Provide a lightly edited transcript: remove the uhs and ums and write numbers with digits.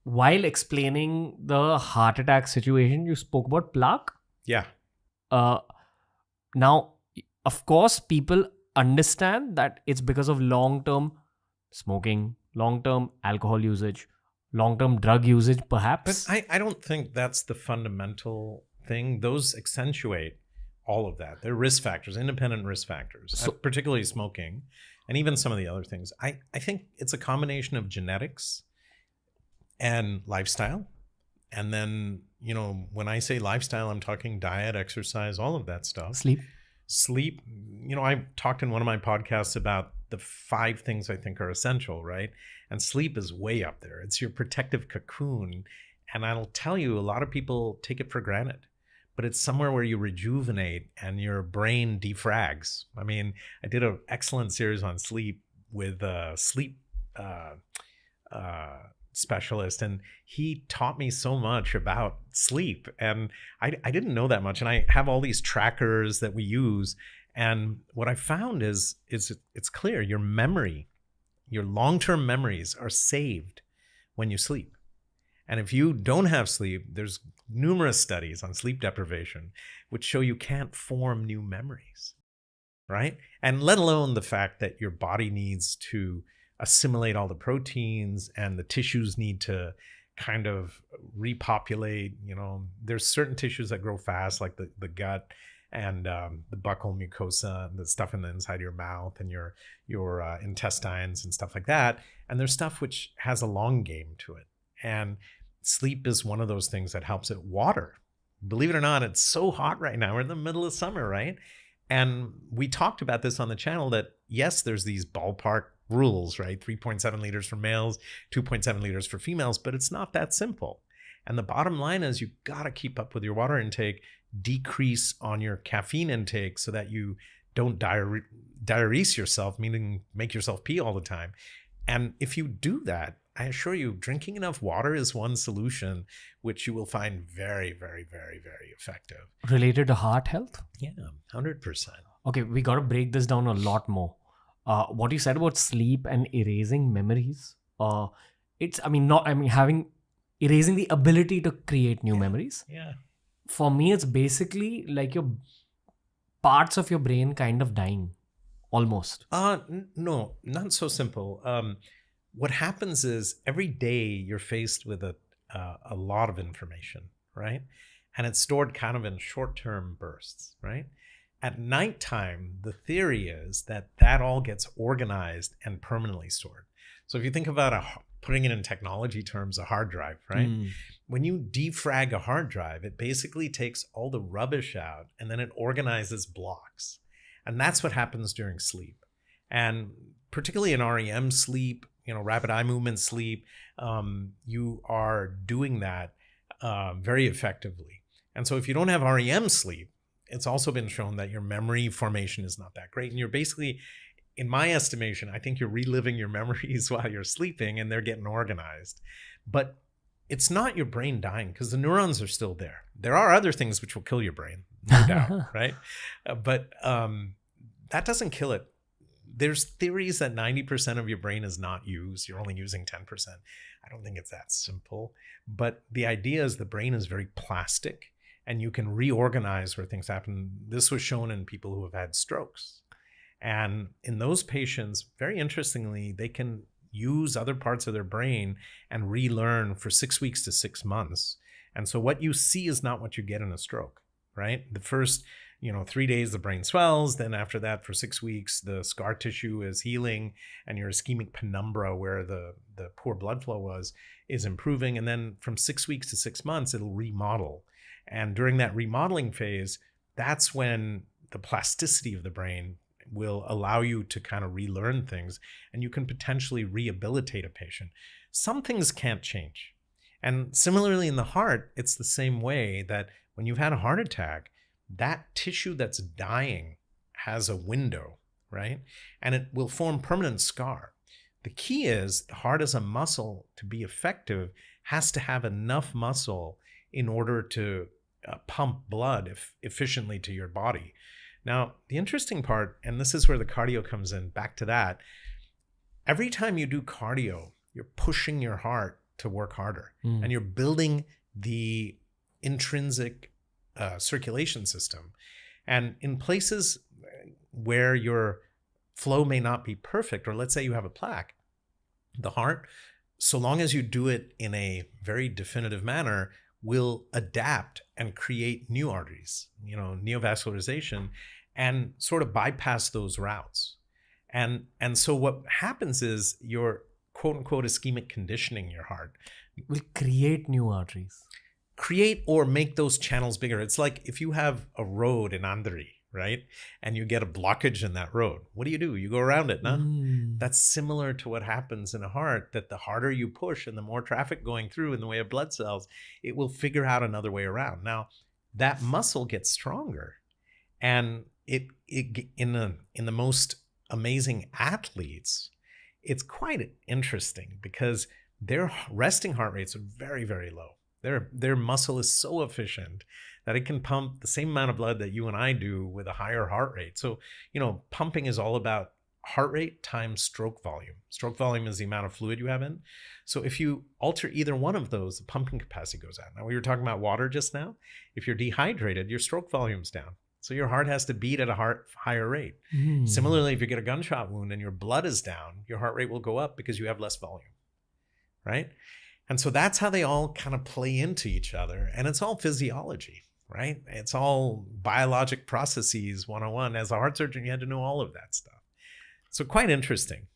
while explaining the heart attack situation, you spoke about plaque. Yeah. Now, of course, people understand that it's because of long-term smoking, long-term alcohol usage, long-term drug usage, perhaps. But I don't think that's the fundamental thing. Those accentuate all of that. They're risk factors, independent risk factors, particularly smoking, and even some of the other things. I think it's a combination of genetics and lifestyle. And then, you know, when I say lifestyle, I'm talking diet, exercise, all of that stuff. Sleep. You know, I've talked in one of my podcasts about the 5 things I think are essential, right? And sleep is way up there. It's your protective cocoon. And I'll tell you, a lot of people take it for granted, but it's somewhere where you rejuvenate and your brain defrags. I mean, I did an excellent series on sleep with a sleep specialist, and he taught me so much about sleep, and I didn't know that much. And I have all these trackers that we use, and what I found is it's clear your memory, your long-term memories are saved when you sleep. And if you don't have sleep, there's numerous studies on sleep deprivation which show you can't form new memories, right? And let alone the fact that your body needs to assimilate all the proteins and the tissues need to kind of repopulate. You know, there's certain tissues that grow fast, like the gut and the buccal mucosa, the stuff in the inside of your mouth and your intestines and stuff like that. And there's stuff which has a long game to it. And sleep is one of those things that helps it. Water, believe it or not, it's so hot right now. We're in the middle of summer, right? And we talked about this on the channel that yes, there's these ballpark rules, right? 3.7 liters for males, 2.7 liters for females, but it's not that simple. And the bottom line is you got to keep up with your water intake, decrease on your caffeine intake so that you don't diurese yourself, meaning make yourself pee all the time. And if you do that, I assure you, drinking enough water is one solution, which you will find very, very, very, very effective. Related to heart health? Yeah, 100%. Okay, we got to break this down a lot more. What you said about sleep and erasing memories, erasing the ability to create new memories. Yeah. For me, it's basically like your parts of your brain kind of dying, almost. No, not so simple. What happens is every day you're faced with a lot of information, right? And it's stored kind of in short-term bursts, right? At nighttime, the theory is that all gets organized and permanently stored. So if you think about putting it in technology terms, a hard drive, right? When you defrag a hard drive, it basically takes all the rubbish out and then it organizes blocks. And that's what happens during sleep. And particularly in REM sleep, you know, rapid eye movement sleep, you are doing that very effectively. And so if you don't have REM sleep, it's also been shown that your memory formation is not that great. And you're basically, in my estimation, I think you're reliving your memories while you're sleeping and they're getting organized. But it's not your brain dying because the neurons are still there. There are other things which will kill your brain, no doubt, right? But that doesn't kill it. There's theories that 90% of your brain is not used. You're only using 10%. I don't think it's that simple. But the idea is the brain is very plastic and you can reorganize where things happen. This was shown in people who have had strokes. And in those patients, very interestingly, they can use other parts of their brain and relearn for 6 weeks to 6 months. And so what you see is not what you get in a stroke, right? The first 3 days, the brain swells. Then after that, for 6 weeks, the scar tissue is healing and your ischemic penumbra, where the poor blood flow was, is improving. And then from 6 weeks to 6 months, it'll remodel. And during that remodeling phase, that's when the plasticity of the brain will allow you to kind of relearn things and you can potentially rehabilitate a patient. Some things can't change. And similarly in the heart, it's the same way that when you've had a heart attack, that tissue that's dying has a window, right? And it will form permanent scar. The key is the heart as a muscle, to be effective, has to have enough muscle in order to pump blood efficiently to your body. Now, the interesting part, and this is where the cardio comes in, back to that, every time you do cardio, you're pushing your heart to work harder. Mm. And you're building the intrinsic circulation system. And in places where your flow may not be perfect, or let's say you have a plaque, the heart, so long as you do it in a very definitive manner, will adapt and create new arteries, neovascularization, and sort of bypass those routes. And so what happens is you're quote unquote ischemic conditioning your heart. Will create new arteries. Create or make those channels bigger. It's like if you have a road in Andhri, right? And you get a blockage in that road. What do? You go around it, no? That's similar to what happens in a heart, that the harder you push and the more traffic going through in the way of blood cells, it will figure out another way around. Now, that muscle gets stronger, and it in the most amazing athletes, it's quite interesting because their resting heart rates are very, very low. Their muscle is so efficient that it can pump the same amount of blood that you and I do with a higher heart rate. So, pumping is all about heart rate times stroke volume. Stroke volume is the amount of fluid you have in. So if you alter either one of those, the pumping capacity goes out. Now, we were talking about water just now. If you're dehydrated, your stroke volume's down. So your heart has to beat at a higher rate. Similarly, if you get a gunshot wound and your blood is down, your heart rate will go up because you have less volume, right? And so that's how they all kind of play into each other. And it's all physiology, right? It's all biologic processes 101. As a heart surgeon, you had to know all of that stuff. So quite interesting.